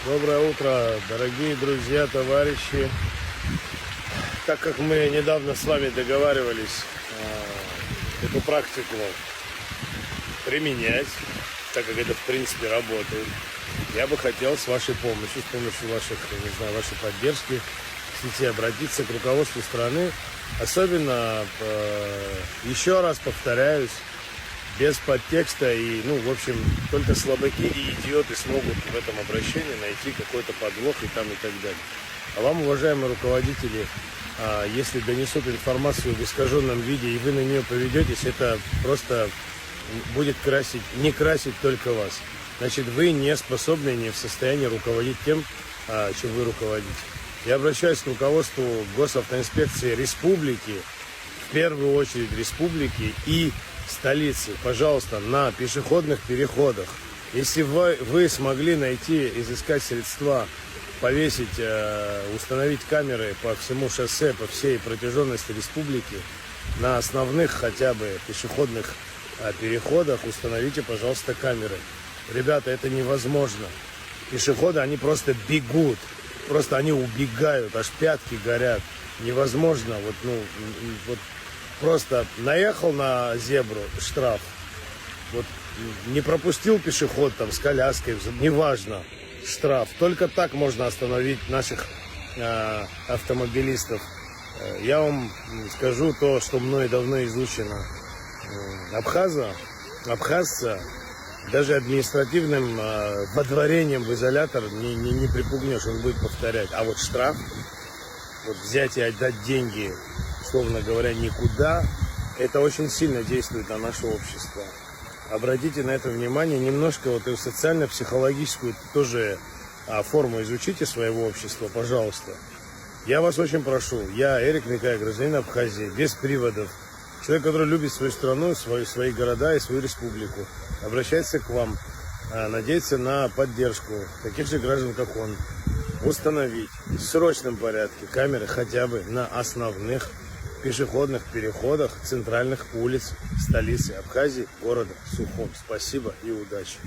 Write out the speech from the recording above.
Доброе утро, дорогие друзья, товарищи. Так как мы недавно с вами договаривались эту практику применять, так как это в принципе работает, я бы хотел с вашей помощью, с помощью вашей поддержки в сети обратиться к руководству страны. Особенно, еще раз повторяюсь, без подтекста и, в общем, только слабаки и идиоты смогут в этом обращении найти какой-то подвох и так далее. А вам, уважаемые руководители, если донесут информацию в искаженном виде и вы на нее поведетесь, это просто будет не красить только вас. Значит, вы не способны, не в состоянии руководить тем, чем вы руководите. Я обращаюсь к руководству госавтоинспекции республики, в первую очередь республики и столицы. Пожалуйста, на пешеходных переходах, если вы смогли изыскать средства, повесить, установить камеры по всему шоссе, по всей протяженности республики, на основных хотя бы пешеходных переходах установите, пожалуйста, камеры. Ребята, это невозможно. Пешеходы, они просто бегут. Просто они убегают, аж пятки горят. Невозможно. Просто наехал на зебру, штраф. Не пропустил пешеход с коляской, неважно, штраф. Только так можно остановить наших автомобилистов. Я вам скажу то, что мной давно изучено. Абхазца даже административным водворением в изолятор не припугнешь, он будет повторять. А вот штраф, взять и отдать деньги, условно говоря, никуда, это очень сильно действует на наше общество. Обратите на это внимание, немножко и социально-психологическую тоже форму изучите своего общества, пожалуйста. Я вас очень прошу, я Эрик Микай, гражданин Абхазии, без приводов, человек, который любит свою страну, свои города и свою республику, обращается к вам, надеется на поддержку таких же граждан, как он, установить в срочном порядке камеры хотя бы на основных пешеходных переходах центральных улиц столицы Абхазии, города Сухум. Спасибо и удачи.